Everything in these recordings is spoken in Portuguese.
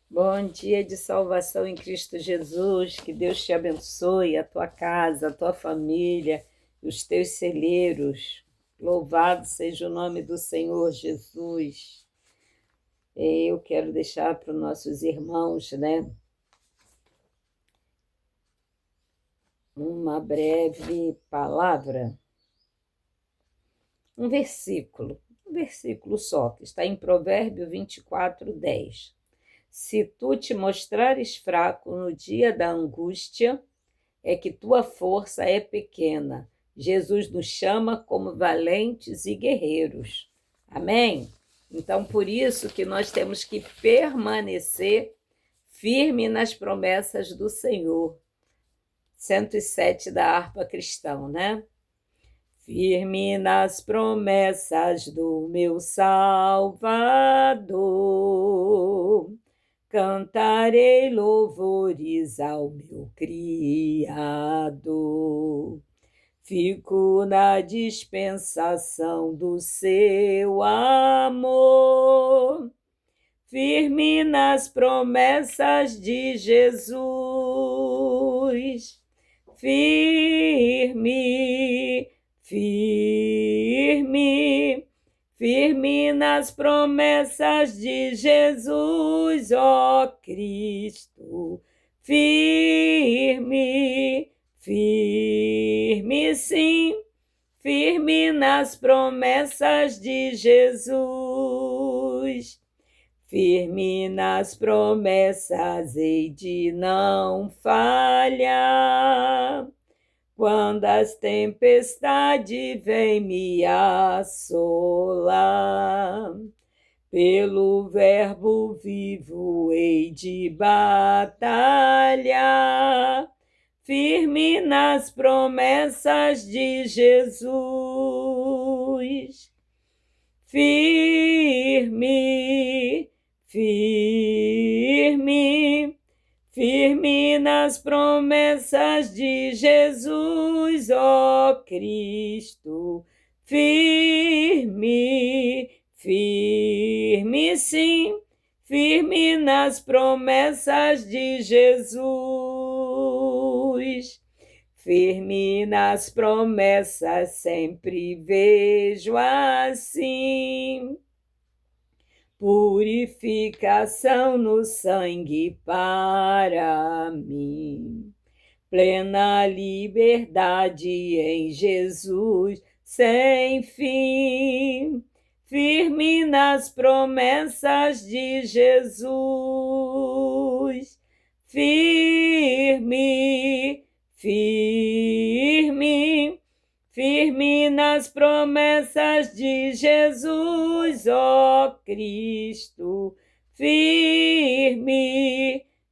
Bom dia de salvação em Cristo Jesus, que Deus te abençoe, a tua casa, a tua família, os teus celeiros. Louvado seja o nome do Senhor Jesus. Eu quero deixar para os nossos irmãos, uma breve palavra, um versículo só, que está em Provérbio 24:10. Se tu te mostrares fraco no dia da angústia, é que tua força é pequena. Jesus nos chama como valentes e guerreiros. Amém? Então, por isso que nós temos que permanecer firme nas promessas do Senhor. 107 da harpa cristã, né? Firme nas promessas do meu Salvador, cantarei louvores ao meu Criador. Fico na dispensação do seu amor, firme nas promessas de Jesus. Firme, firme, firme nas promessas de Jesus, ó Cristo. Firme, firme sim, firme nas promessas de Jesus. Firme nas promessas, hei de não falhar. Quando as tempestades vêm me assolar, pelo verbo vivo hei de batalhar, firme nas promessas de Jesus. Firme, firme, firme nas promessas de Jesus, ó Cristo. Firme, firme sim, firme nas promessas de Jesus. Firme nas promessas, sempre vejo assim. Purificação no sangue para mim. Plena liberdade em Jesus, sem fim. Firme nas promessas de Jesus. Firme, firme, firme nas promessas de Jesus, ó Cristo. Firme,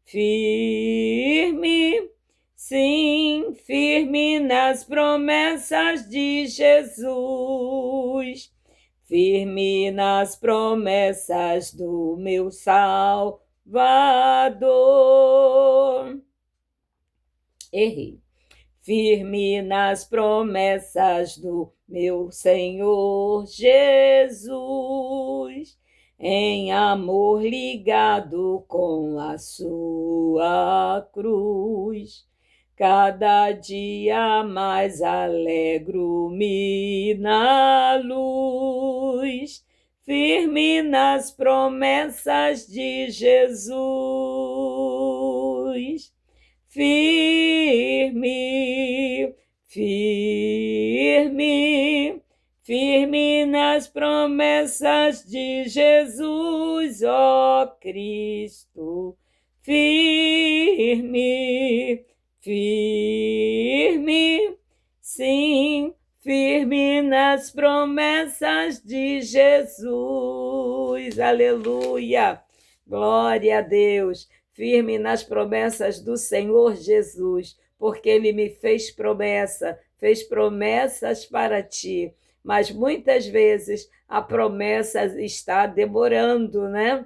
firme, sim, firme nas promessas de Jesus. Firme nas promessas do meu Salvador. Errei. Firme nas promessas do meu Senhor Jesus, em amor ligado com a sua cruz. Cada dia mais alegro-me na luz, firme nas promessas de Jesus. Firme, firme, firme nas promessas de Jesus, ó Cristo. Firme, firme, sim, firme nas promessas de Jesus. Aleluia! Glória a Deus! Firme nas promessas do Senhor Jesus, porque Ele me fez promessas para ti, mas muitas vezes a promessa está demorando, né?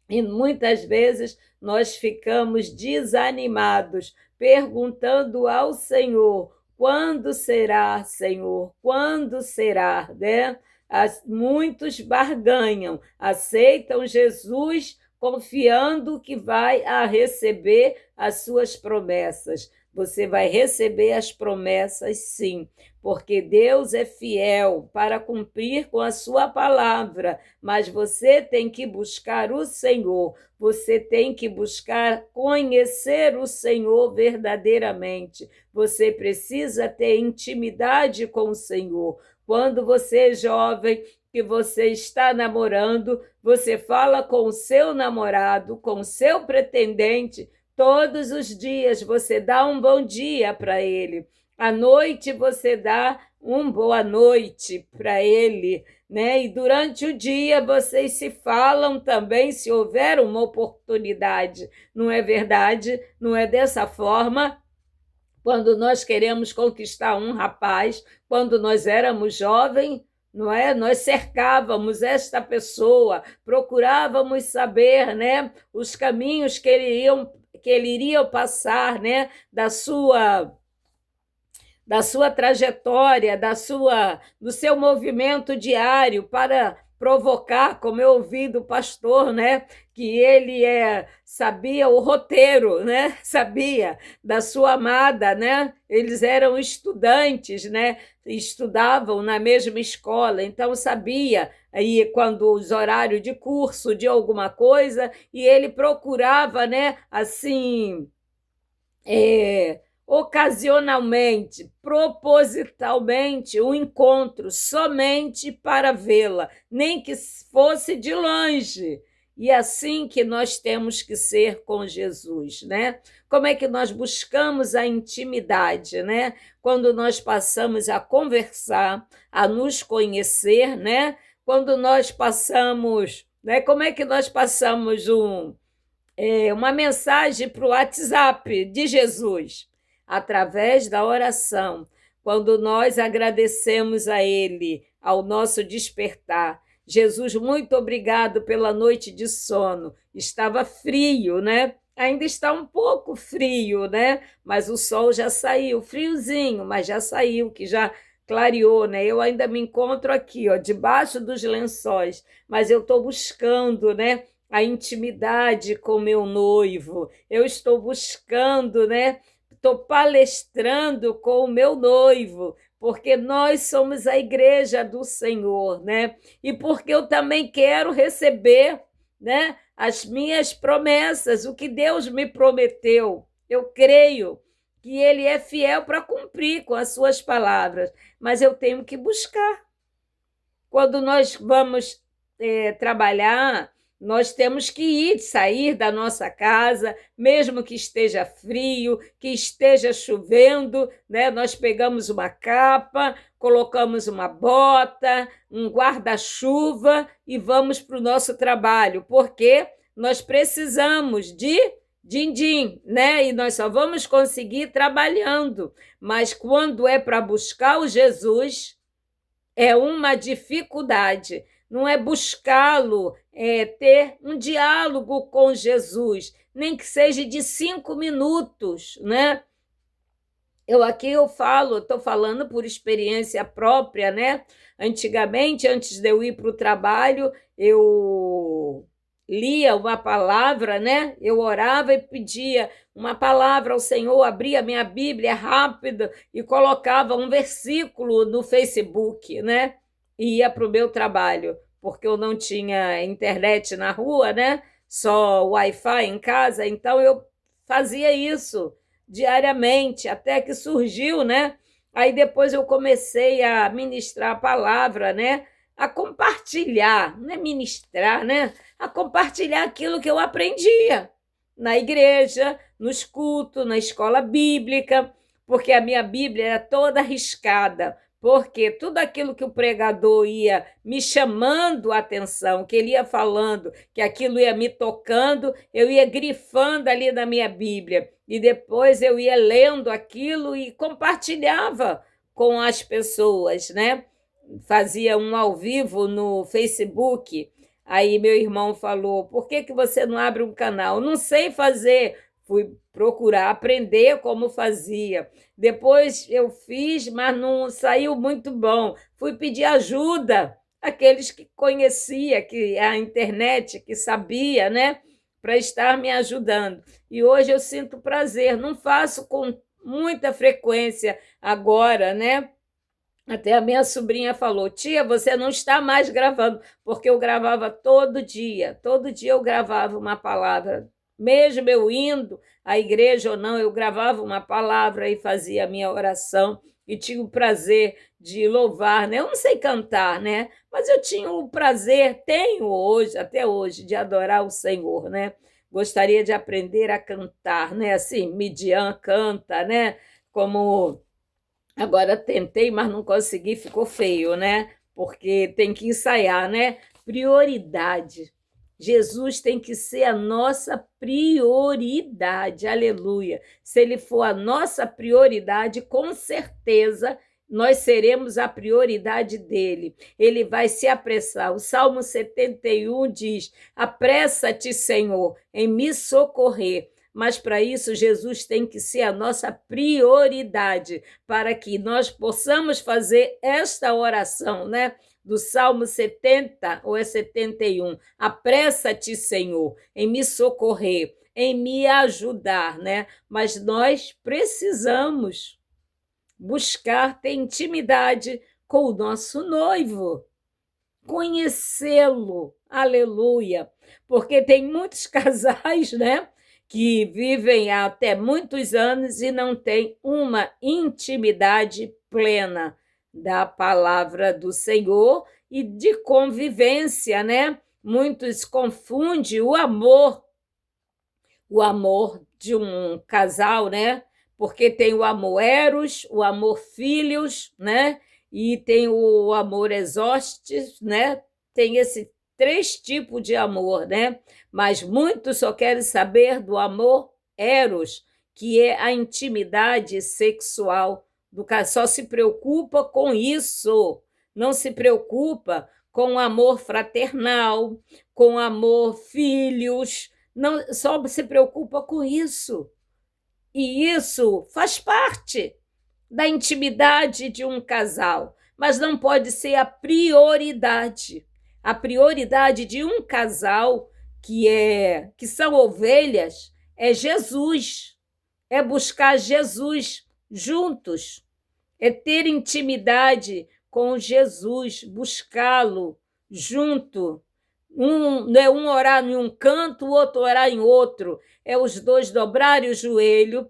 E muitas vezes nós ficamos desanimados, perguntando ao Senhor, quando será, Senhor? Quando será, né? Muitos barganham, aceitam Jesus confiando que vai receber as suas promessas. Você vai receber as promessas, sim, porque Deus é fiel para cumprir com a sua palavra, mas você tem que buscar o Senhor, você tem que buscar conhecer o Senhor verdadeiramente, você precisa ter intimidade com o Senhor. Quando você é jovem, que você está namorando, você fala com o seu namorado, com o seu pretendente, todos os dias você dá um bom dia para ele. À noite você dá uma boa noite para ele, né? E durante o dia vocês se falam também, se houver uma oportunidade. Não é verdade? Não é dessa forma? Quando nós queremos conquistar um rapaz, quando nós éramos jovens, não é? Nós cercávamos esta pessoa, procurávamos saber, né, os caminhos que ele iria passar, né, da sua trajetória, do seu movimento diário para provocar, como eu ouvi do pastor, né, que ele sabia o roteiro, né, sabia da sua amada, né, eles eram estudantes, né, estudavam na mesma escola, então sabia aí quando os horários de curso de alguma coisa, e ele procurava, né, assim, ocasionalmente, propositalmente, um encontro somente para vê-la, nem que fosse de longe. E assim que nós temos que ser com Jesus, né? Como é que nós buscamos a intimidade, né? Quando nós passamos a conversar, a nos conhecer, né? Quando nós passamos, né? Como é que nós passamos uma mensagem para o WhatsApp de Jesus? Através da oração. Quando nós agradecemos a Ele, ao nosso despertar. Jesus, muito obrigado pela noite de sono. Estava frio, né? Ainda está um pouco frio, né? Mas o sol já saiu, friozinho, mas já saiu, que já clareou, né? Eu ainda me encontro aqui, ó, debaixo dos lençóis, mas eu estou buscando, né, a intimidade com meu noivo. Eu estou buscando, né? Estou palestrando com o meu noivo, porque nós somos a igreja do Senhor, né? E porque eu também quero receber, né, as minhas promessas, o que Deus me prometeu. Eu creio que Ele é fiel para cumprir com as suas palavras, mas eu tenho que buscar. Quando nós vamos trabalhar, nós temos que sair da nossa casa, mesmo que esteja frio, que esteja chovendo, né? Nós pegamos uma capa, colocamos uma bota, um guarda-chuva e vamos para o nosso trabalho, porque nós precisamos de din-din, né? E nós só vamos conseguir trabalhando. Mas quando é para buscar o Jesus, é uma dificuldade. Não é buscá-lo, é ter um diálogo com Jesus, nem que seja de 5 minutos, né? Eu falo, estou falando por experiência própria, né? Antigamente, antes de eu ir para o trabalho, eu lia uma palavra, né? Eu orava e pedia uma palavra ao Senhor, abria minha Bíblia rápido e colocava um versículo no Facebook, né? E ia para o meu trabalho, porque eu não tinha internet na rua, né? Só Wi-Fi em casa, então eu fazia isso diariamente, até que surgiu, né? Aí depois eu comecei a ministrar a palavra, né? A compartilhar, não é ministrar, né? A compartilhar aquilo que eu aprendia na igreja, nos cultos, na escola bíblica, porque a minha Bíblia era toda riscada, porque tudo aquilo que o pregador ia me chamando a atenção, que ele ia falando, que aquilo ia me tocando, eu ia grifando ali na minha Bíblia, e depois eu ia lendo aquilo e compartilhava com as pessoas, né? Fazia um ao vivo no Facebook. Aí meu irmão falou: por que você não abre um canal? Não sei fazer. Fui procurar aprender como fazia. Depois eu fiz, mas não saiu muito bom. Fui pedir ajuda àqueles que conhecia, que a internet, que sabia, né? para estar me ajudando. E hoje eu sinto prazer, não faço com muita frequência agora, né? Até a minha sobrinha falou: tia, você não está mais gravando, porque eu gravava todo dia eu gravava uma palavra, mesmo eu indo à igreja ou não, eu gravava uma palavra e fazia a minha oração e tinha o prazer de louvar, né? Eu não sei cantar, né? Mas eu tinha o prazer, tenho hoje, até hoje, de adorar o Senhor, né? Gostaria de aprender a cantar, né? Assim, Midian canta, né? Como agora tentei, mas não consegui, ficou feio, né? Porque tem que ensaiar, né? Prioridade. Jesus tem que ser a nossa prioridade, aleluia. Se ele for a nossa prioridade, com certeza nós seremos a prioridade dele. Ele vai se apressar. O Salmo 71 diz: apressa-te, Senhor, em me socorrer. Mas para isso, Jesus tem que ser a nossa prioridade, para que nós possamos fazer esta oração, né? Do Salmo 70 ou é 71. Apressa-te, Senhor, em me socorrer, em me ajudar, né? Mas nós precisamos buscar ter intimidade com o nosso noivo, conhecê-lo, aleluia, porque tem muitos casais, né, que vivem há até muitos anos e não têm uma intimidade plena da palavra do Senhor e de convivência, né? Muitos confundem o amor de um casal, né? Porque tem o amor eros, o amor filhos, né? E tem o amor exostes, né? Tem esses três tipos de amor, né? Mas muitos só querem saber do amor eros, que é a intimidade sexual do casal. Só se preocupa com isso, não se preocupa com o amor fraternal, com o amor filhos, não só se preocupa com isso. E isso faz parte da intimidade de um casal, mas não pode ser a prioridade. A prioridade de um casal que são ovelhas é Jesus, é buscar Jesus juntos, é ter intimidade com Jesus, buscá-lo junto. Um orar em um canto, o outro orar em outro. É os dois dobrarem o joelho,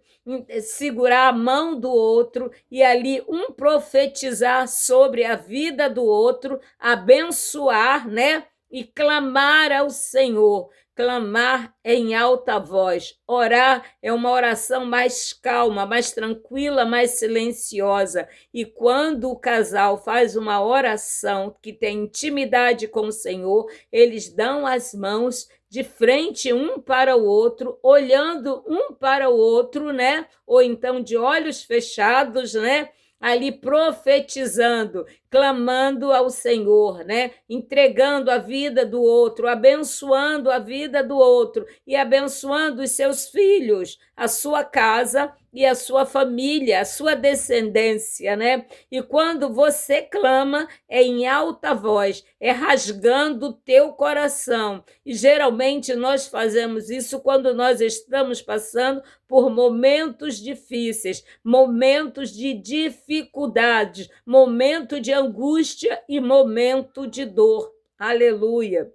segurar a mão do outro e ali um profetizar sobre a vida do outro, abençoar, né? E clamar ao Senhor. Clamar em alta voz. Orar é uma oração mais calma, mais tranquila, mais silenciosa. E quando o casal faz uma oração que tem intimidade com o Senhor, eles dão as mãos de frente um para o outro, olhando um para o outro, né? Ou então de olhos fechados, né? Ali profetizando, clamando ao Senhor, né? Entregando a vida do outro, abençoando a vida do outro e abençoando os seus filhos, a sua casa e a sua família, a sua descendência, né? E quando você clama, é em alta voz, é rasgando o teu coração. E geralmente nós fazemos isso quando nós estamos passando por momentos difíceis, momentos de dificuldades, momento de angústia e momento de dor. Aleluia.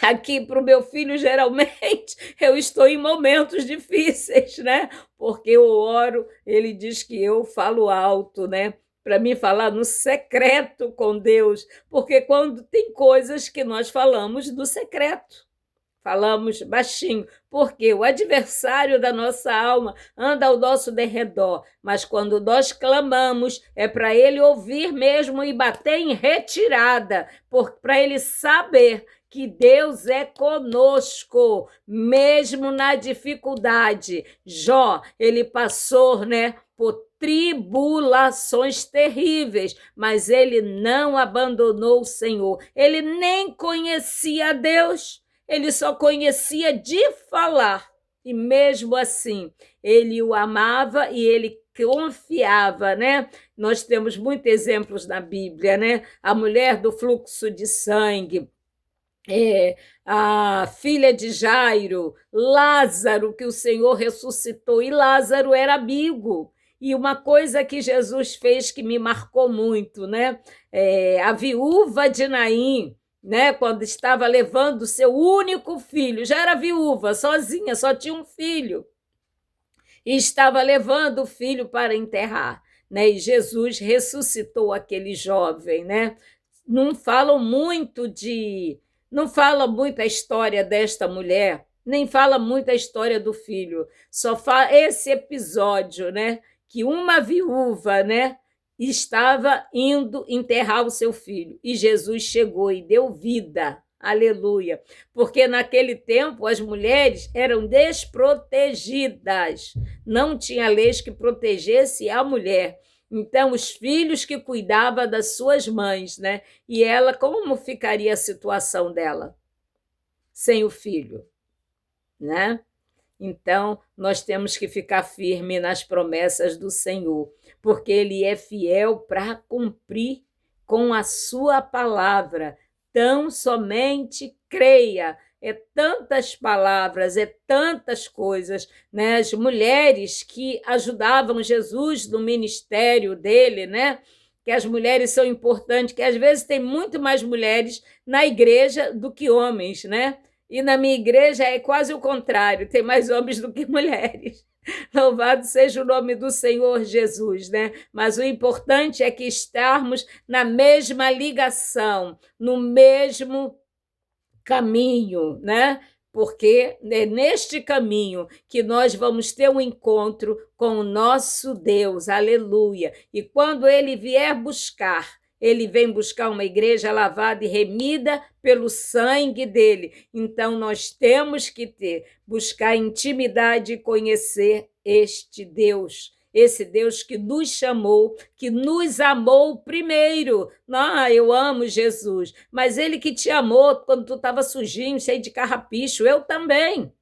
Aqui para o meu filho, geralmente, eu estou em momentos difíceis, né? Porque eu oro, ele diz que eu falo alto, né? Para mim falar no secreto com Deus, porque quando tem coisas que nós falamos do secreto, falamos baixinho, porque o adversário da nossa alma anda ao nosso derredor, mas quando nós clamamos, é para ele ouvir mesmo e bater em retirada, para ele saber que Deus é conosco, mesmo na dificuldade. Jó, ele passou, né, por tribulações terríveis, mas ele não abandonou o Senhor. Ele nem conhecia Deus, ele só conhecia de falar. E mesmo assim, ele o amava e ele confiava, né? Nós temos muitos exemplos na Bíblia, né? A mulher do fluxo de sangue, a filha de Jairo, Lázaro, que o Senhor ressuscitou, e Lázaro era amigo. E uma coisa que Jesus fez que me marcou muito, né? A viúva de Naim, né? Quando estava levando seu único filho, já era viúva, sozinha, só tinha um filho, e estava levando o filho para enterrar, né? E Jesus ressuscitou aquele jovem, né? Não falam muito de, não fala muito a história desta mulher, nem fala muito a história do filho. Só fala esse episódio, né? Que uma viúva, né? Estava indo enterrar o seu filho e Jesus chegou e deu vida. Aleluia. Porque naquele tempo as mulheres eram desprotegidas. Não tinha leis que protegesse a mulher. Então, os filhos que cuidavam das suas mães, né? E ela, como ficaria a situação dela sem o filho, né? Então, nós temos que ficar firme nas promessas do Senhor, porque Ele é fiel para cumprir com a sua palavra. Tão somente creia. É tantas palavras, é tantas coisas, né? As mulheres que ajudavam Jesus no ministério dele, né? Que as mulheres são importantes, que às vezes tem muito mais mulheres na igreja do que homens, né? E na minha igreja é quase o contrário, tem mais homens do que mulheres. Louvado seja o nome do Senhor Jesus, né? Mas o importante é que estarmos na mesma ligação, no mesmo caminho, né? Porque é neste caminho que nós vamos ter um encontro com o nosso Deus, aleluia. E quando ele vier buscar, ele vem buscar uma igreja lavada e remida pelo sangue dele. Então nós temos que buscar intimidade e conhecer este Deus. Esse Deus que nos chamou, que nos amou primeiro. Eu amo Jesus, mas ele que te amou quando tu estava sujinho, cheio de carrapicho, eu também.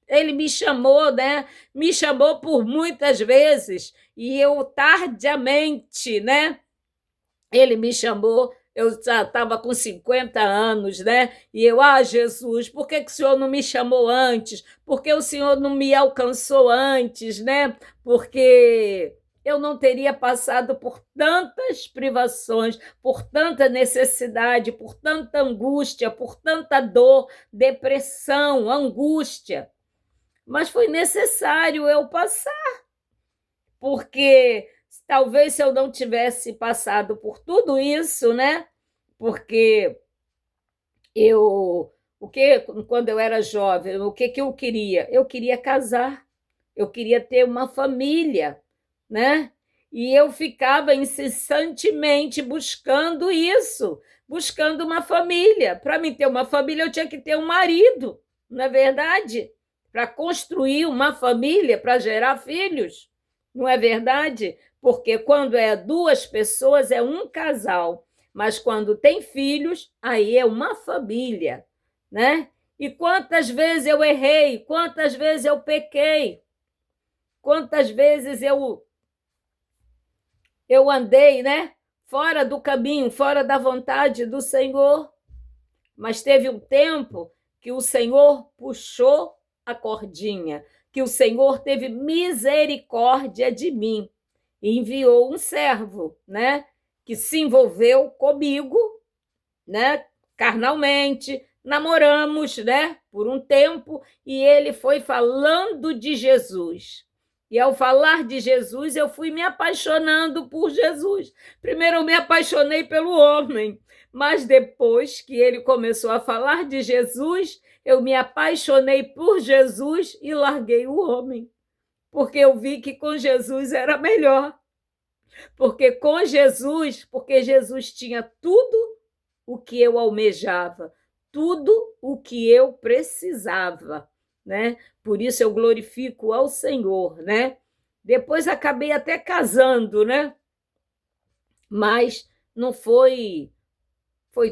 Ele me chamou, né? Me chamou por muitas vezes e eu tardiamente, né? Ele me chamou, eu já estava com 50 anos, né? E eu, Jesus, por que o Senhor não me chamou antes? Por que o Senhor não me alcançou antes, né? Porque eu não teria passado por tantas privações, por tanta necessidade, por tanta angústia, por tanta dor, depressão, angústia. Mas foi necessário eu passar, porque talvez se eu não tivesse passado por tudo isso, né? Porque quando eu era jovem, o que eu queria? Eu queria casar, eu queria ter uma família, né? E eu ficava incessantemente buscando isso, buscando uma família. Para mim ter uma família, eu tinha que ter um marido, não é verdade? Para construir uma família, para gerar filhos, não é verdade? Porque quando é duas pessoas, é um casal. Mas quando tem filhos, aí é uma família, né? E quantas vezes eu errei, quantas vezes eu pequei, quantas vezes eu andei, né? Fora do caminho, fora da vontade do Senhor. Mas teve um tempo que o Senhor puxou a cordinha, que o Senhor teve misericórdia de mim e enviou um servo, né? Que se envolveu comigo, né? Carnalmente, namoramos, né? Por um tempo, e ele foi falando de Jesus. E ao falar de Jesus, eu fui me apaixonando por Jesus. Primeiro eu me apaixonei pelo homem, mas depois que ele começou a falar de Jesus, eu me apaixonei por Jesus e larguei o homem, porque eu vi que com Jesus era melhor. Porque Jesus tinha tudo o que eu almejava, tudo o que eu precisava, né? Por isso eu glorifico ao Senhor, né? Depois acabei até casando, né? Mas não foi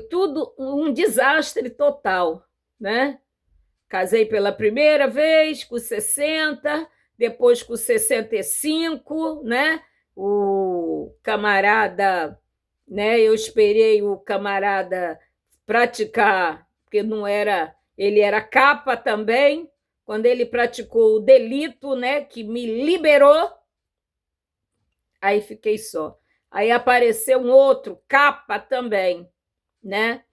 tudo um desastre total, né? Casei pela primeira vez com 60, depois com 65, né? O camarada, né? Eu esperei o camarada praticar porque não era, ele era capa também. Quando ele praticou o delito, né, que me liberou, aí fiquei só. Aí apareceu um outro, capa também, né?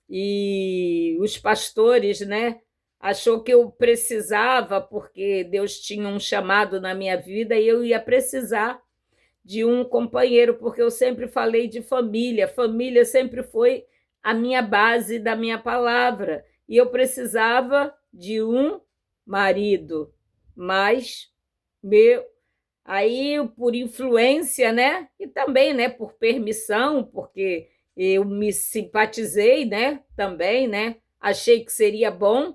E os pastores, né, achou que eu precisava, porque Deus tinha um chamado na minha vida e eu ia precisar de um companheiro, porque eu sempre falei de família, família sempre foi a minha base da minha palavra, e eu precisava de um marido, mas meu, aí por influência, né, e também, né, por permissão, porque eu me simpatizei, né, também, né, achei que seria bom,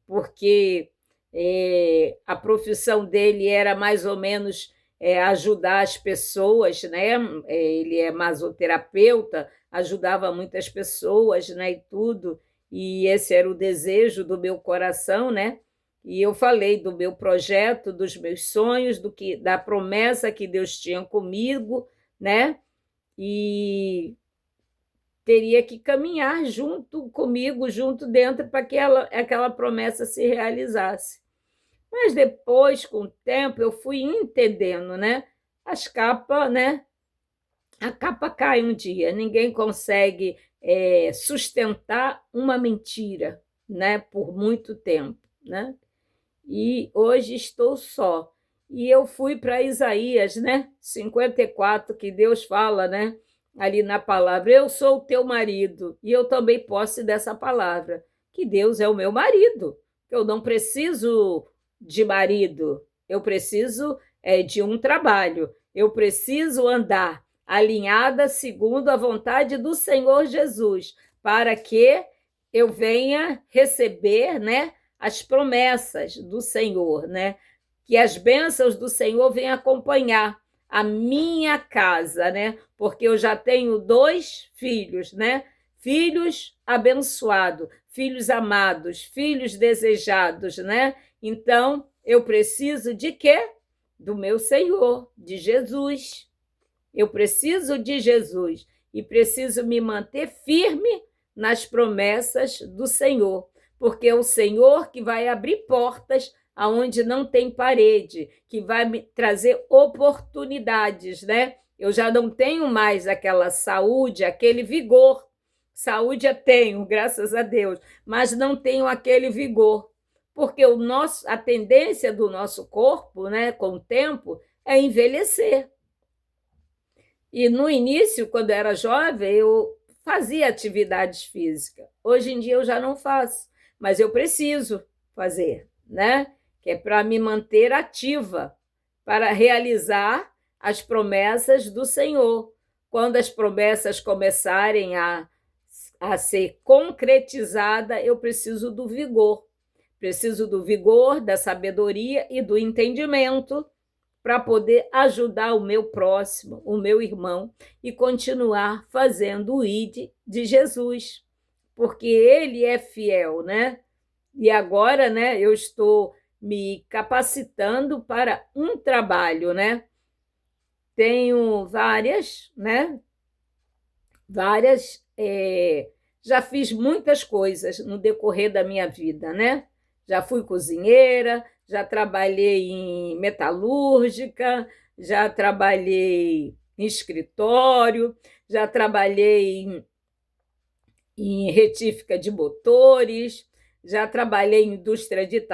porque a profissão dele era mais ou menos ajudar as pessoas, né? Ele é masoterapeuta, ajudava muitas pessoas, né? E tudo. E esse era o desejo do meu coração, né? E eu falei do meu projeto, dos meus sonhos, da promessa que Deus tinha comigo, né? E teria que caminhar junto comigo, junto dentro, para que aquela promessa se realizasse. Mas depois, com o tempo, eu fui entendendo, né? As capas, né? A capa cai um dia, ninguém consegue sustentar uma mentira, né? Por muito tempo, né? E hoje estou só. E eu fui para Isaías, né? 54, que Deus fala, né? Ali na palavra, eu sou o teu marido, e eu também posso dessa palavra, que Deus é o meu marido. Eu não preciso de marido, eu preciso de um trabalho, eu preciso andar alinhada segundo a vontade do Senhor Jesus, para que eu venha receber, né, as promessas do Senhor, né? Que as bênçãos do Senhor venham acompanhar a minha casa, né? Porque eu já tenho 2 filhos, né? Filhos abençoados, filhos amados, filhos desejados, né? Então, eu preciso de quê? Do meu Senhor, de Jesus. Eu preciso de Jesus e preciso me manter firme nas promessas do Senhor, porque é o Senhor que vai abrir portas aonde não tem parede, que vai me trazer oportunidades, né? Eu já não tenho mais aquela saúde, aquele vigor. Saúde eu tenho, graças a Deus, mas não tenho aquele vigor, porque a tendência do nosso corpo, né, com o tempo, é envelhecer. E no início, quando eu era jovem, eu fazia atividades físicas. Hoje em dia eu já não faço, mas eu preciso fazer, né? Que é para me manter ativa, para realizar as promessas do Senhor. Quando as promessas começarem a ser concretizadas, eu preciso do vigor. Preciso do vigor, da sabedoria e do entendimento para poder ajudar o meu próximo, o meu irmão, e continuar fazendo o ID de Jesus, porque ele é fiel, né? E agora, né, eu estou me capacitando para um trabalho, né? Tenho várias, né? Várias, já fiz muitas coisas no decorrer da minha vida, né? Já fui cozinheira, já trabalhei em metalúrgica, já trabalhei em escritório, já trabalhei em retífica de motores, já trabalhei em indústria de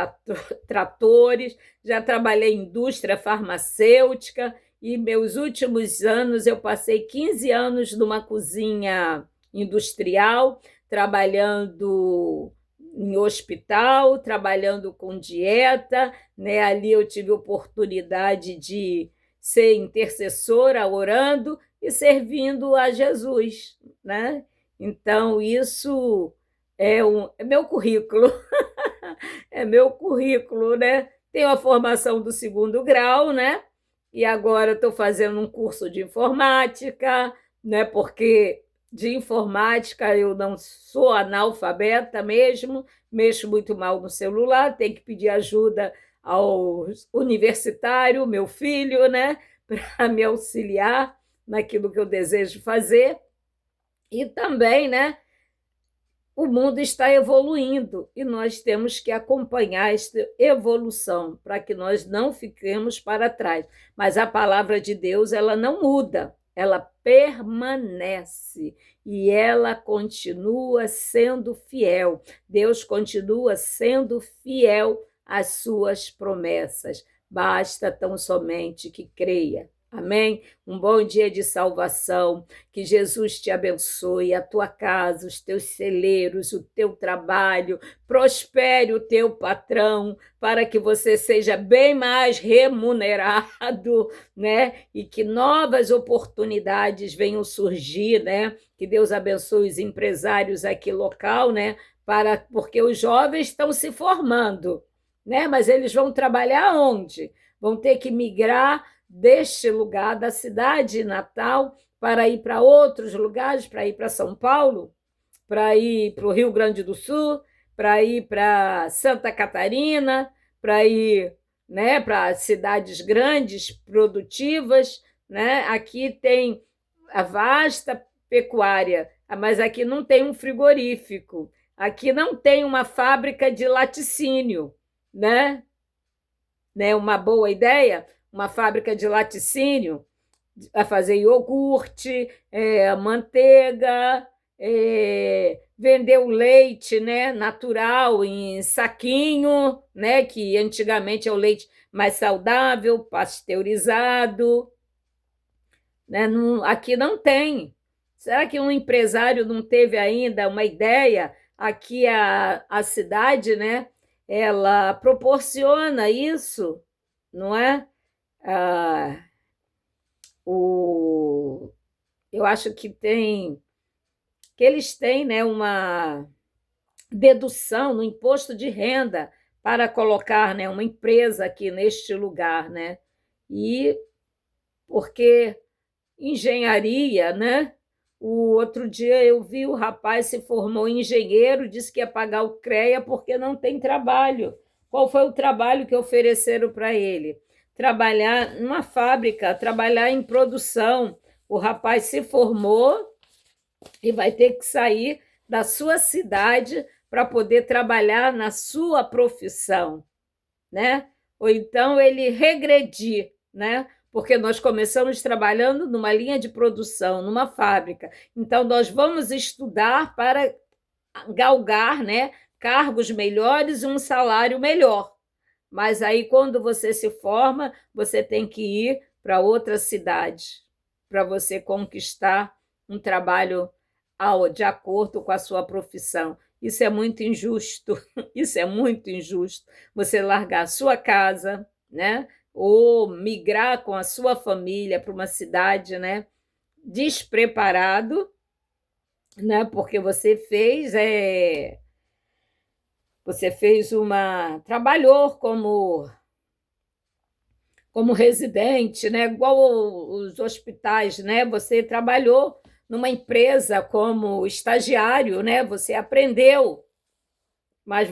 tratores, já trabalhei em indústria farmacêutica e meus últimos anos eu passei 15 anos numa cozinha industrial, trabalhando em hospital, trabalhando com dieta, né? Ali eu tive oportunidade de ser intercessora, orando e servindo a Jesus, né? Então, isso é meu currículo, é meu currículo, né? Tenho a formação do 2º grau, né? E agora estou fazendo um curso de informática, né? Porque de informática eu não sou analfabeta mesmo, mexo muito mal no celular, tenho que pedir ajuda ao universitário, meu filho, né? Para me auxiliar naquilo que eu desejo fazer. E também, né, o mundo está evoluindo e nós temos que acompanhar esta evolução para que nós não fiquemos para trás. Mas a palavra de Deus, ela não muda, ela permanece e ela continua sendo fiel. Deus continua sendo fiel às suas promessas. Basta tão somente que creia. Amém? Um bom dia de salvação, que Jesus te abençoe, a tua casa, os teus celeiros, o teu trabalho, prospere o teu patrão, para que você seja bem mais remunerado, né? E que novas oportunidades venham surgir, né? Que Deus abençoe os empresários aqui local, né? Porque os jovens estão se formando, né? Mas eles vão trabalhar onde? Vão ter que migrar deste lugar, da cidade natal, para ir para outros lugares, para ir para São Paulo, para ir para o Rio Grande do Sul, para ir para Santa Catarina, para ir, né, para cidades grandes, produtivas, né? Aqui tem a vasta pecuária, mas aqui não tem um frigorífico, aqui não tem uma fábrica de laticínio, né? Uma boa ideia? Uma fábrica de laticínio, a fazer iogurte, manteiga, vender o leite, né, natural em saquinho, né, que antigamente é o leite mais saudável, pasteurizado. Né? Aqui não tem. Será que um empresário não teve ainda uma ideia? Aqui a cidade, né, ela proporciona isso, não é? Ah, eu acho que eles têm, né, uma dedução no imposto de renda para colocar, né, uma empresa aqui neste lugar, né? E porque engenharia, né? O outro dia eu vi o rapaz se formou em engenheiro, disse que ia pagar o CREA porque não tem trabalho. Qual foi o trabalho que ofereceram para ele? Trabalhar numa fábrica, trabalhar em produção. O rapaz se formou e vai ter que sair da sua cidade para poder trabalhar na sua profissão, né? Ou então ele regredir, né? Porque nós começamos trabalhando numa linha de produção, numa fábrica. Então, nós vamos estudar para galgar, né, cargos melhores e um salário melhor. Mas aí, quando você se forma, você tem que ir para outra cidade para você conquistar um trabalho de acordo com a sua profissão. Isso é muito injusto, isso é muito injusto. Você largar a sua casa, né? Ou migrar com a sua família para uma cidade, né, despreparado, né, porque trabalhou como residente, né, igual os hospitais, né, você trabalhou numa empresa como estagiário, né, você aprendeu, mas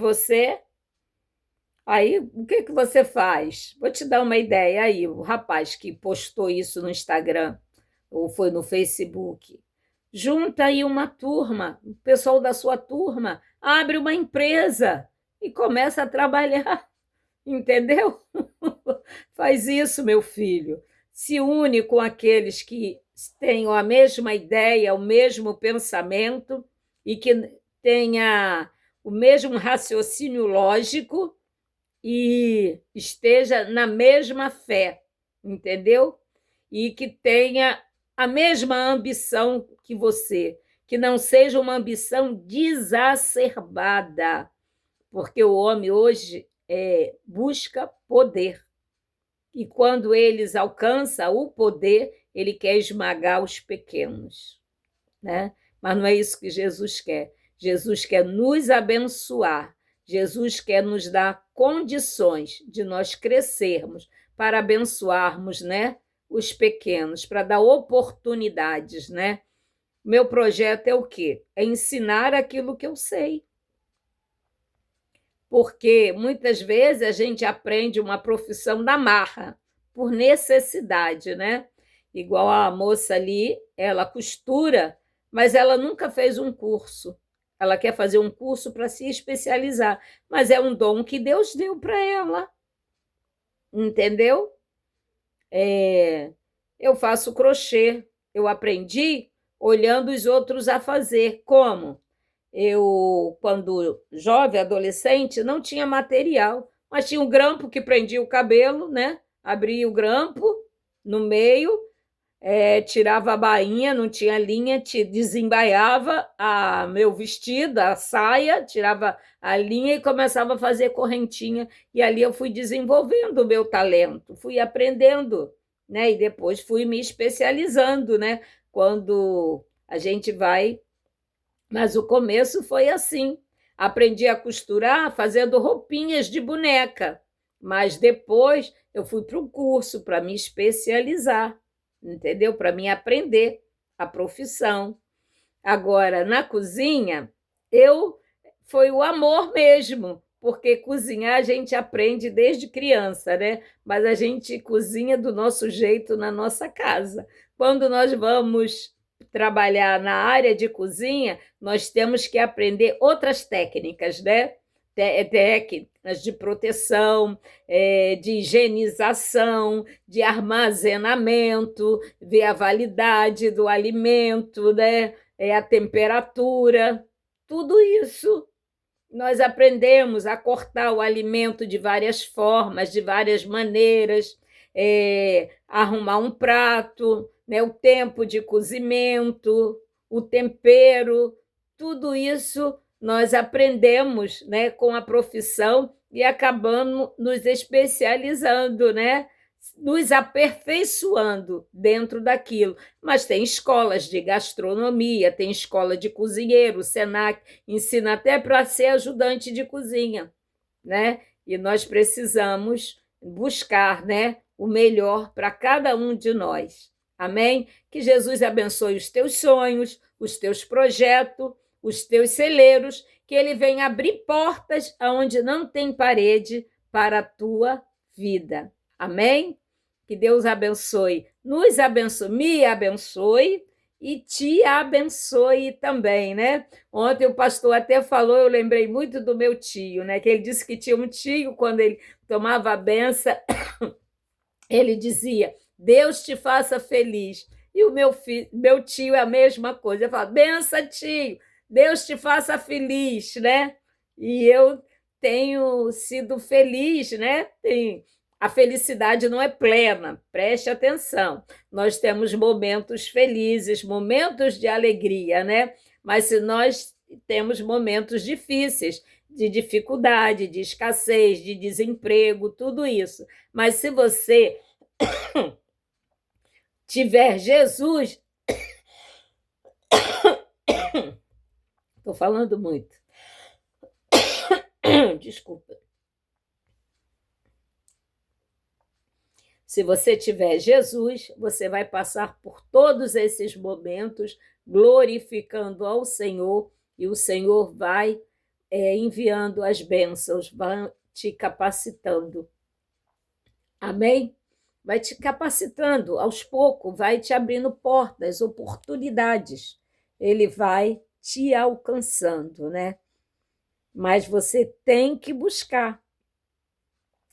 aí, o que você faz? Vou te dar uma ideia aí, o rapaz que postou isso no Instagram ou foi no Facebook. Junta aí uma turma, o pessoal da sua turma abre uma empresa e começa a trabalhar, entendeu? Faz isso, meu filho. Se une com aqueles que tenham a mesma ideia, o mesmo pensamento e que tenha o mesmo raciocínio lógico e esteja na mesma fé, entendeu? E que tenha a mesma ambição que você, que não seja uma ambição desacerbada, porque o homem hoje busca poder. E quando eles alcançam o poder, ele quer esmagar os pequenos, né? Mas não é isso que Jesus quer. Jesus quer nos abençoar. Jesus quer nos dar condições de nós crescermos para abençoarmos, né, os pequenos, para dar oportunidades, né? Meu projeto é o quê? É ensinar aquilo que eu sei. Porque muitas vezes a gente aprende uma profissão na marra, por necessidade, né? Igual a moça ali, ela costura, mas ela nunca fez um curso. ela quer fazer um curso para se especializar, mas é um dom que Deus deu para ela, entendeu? Eu faço crochê, eu aprendi olhando os outros a fazer. Como? Eu, quando jovem, adolescente, não tinha material, mas tinha um grampo que prendia o cabelo, né? Abria o grampo no meio, tirava a bainha, não tinha linha, desembaiava meu vestido, a saia, tirava a linha e começava a fazer correntinha. E ali eu fui desenvolvendo o meu talento, fui aprendendo, né? E depois fui me especializando, né? Quando a gente vai. Mas o começo foi assim. Aprendi a costurar fazendo roupinhas de boneca, mas depois eu fui para um curso para me especializar, entendeu? Para me aprender a profissão. Agora, na cozinha, eu foi o amor mesmo, porque cozinhar a gente aprende desde criança, né? Mas a gente cozinha do nosso jeito na nossa casa. Quando nós vamos trabalhar na área de cozinha, nós temos que aprender outras técnicas, né? Técnicas de proteção, de higienização, de armazenamento, ver a validade do alimento, né? A temperatura, tudo isso nós aprendemos a cortar o alimento de várias formas, de várias maneiras, arrumar um prato, né, o tempo de cozimento, o tempero, tudo isso nós aprendemos, né, com a profissão e acabamos nos especializando, né, nos aperfeiçoando dentro daquilo. Mas tem escolas de gastronomia, tem escola de cozinheiro, o Senac ensina até para ser ajudante de cozinha, né? E nós precisamos buscar, né, o melhor para cada um de nós. Amém? Que Jesus abençoe os teus sonhos, os teus projetos, os teus celeiros, que ele venha abrir portas aonde não tem parede para a tua vida. Amém? Que Deus abençoe, nos abençoe, me abençoe e te abençoe também, né? Ontem o pastor até falou, eu lembrei muito do meu tio, né? Que ele disse que tinha um tio, quando ele tomava a benção, ele dizia, Deus te faça feliz. E o meu tio é a mesma coisa, ele fala, benção, tio, Deus te faça feliz, né? E eu tenho sido feliz, né? A felicidade não é plena, preste atenção. Nós temos momentos felizes, momentos de alegria, né? Mas se nós temos momentos difíceis, de dificuldade, de escassez, de desemprego, tudo isso. Mas se você tiver Jesus, estou falando muito, desculpa. Se você tiver Jesus, você vai passar por todos esses momentos glorificando ao Senhor e o Senhor vai enviando as bênçãos, vai te capacitando. Amém? Vai te capacitando aos poucos, vai te abrindo portas, oportunidades. Ele vai te alcançando, né? Mas você tem que buscar.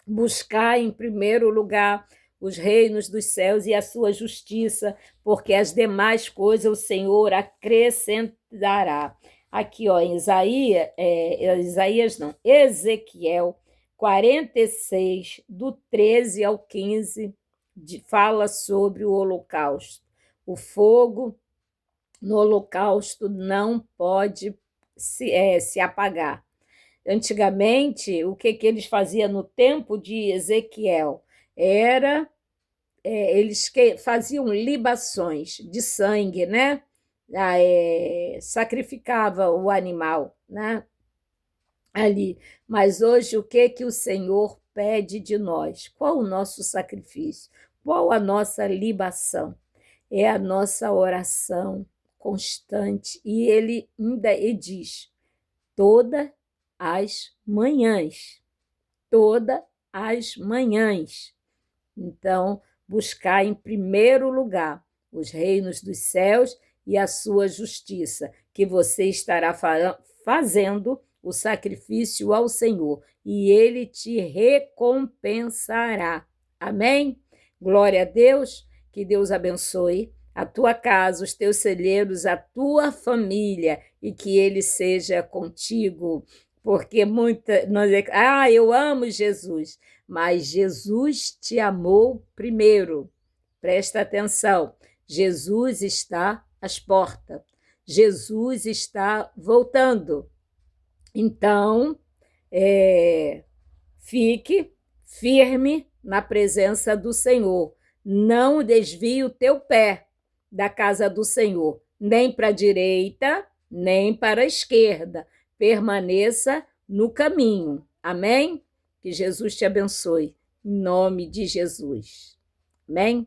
Buscar em primeiro lugar os reinos dos céus e a sua justiça, porque as demais coisas o Senhor acrescentará. Aqui, ó, em Ezequiel 46, do 13 ao 15, fala sobre o holocausto. O fogo no holocausto não pode se apagar. Antigamente, o que eles faziam no tempo de Ezequiel era eles faziam libações de sangue, né? Sacrificava o animal, né? Ali. Mas hoje o que o Senhor pede de nós? Qual o nosso sacrifício? Qual a nossa libação? É a nossa oração constante. E ele ainda diz: todas as manhãs. Todas as manhãs. Então, buscar em primeiro lugar os reinos dos céus e a sua justiça, que você estará fazendo o sacrifício ao Senhor, e ele te recompensará. Amém? Glória a Deus, que Deus abençoe a tua casa, os teus celeiros, a tua família, e que ele seja contigo, porque eu amo Jesus, mas Jesus te amou primeiro. Presta atenção, Jesus está às portas, Jesus está voltando. Então, fique firme na presença do Senhor. Não desvie o teu pé da casa do Senhor, nem para a direita, nem para a esquerda. Permaneça no caminho. Amém? Que Jesus te abençoe. Em nome de Jesus. Amém?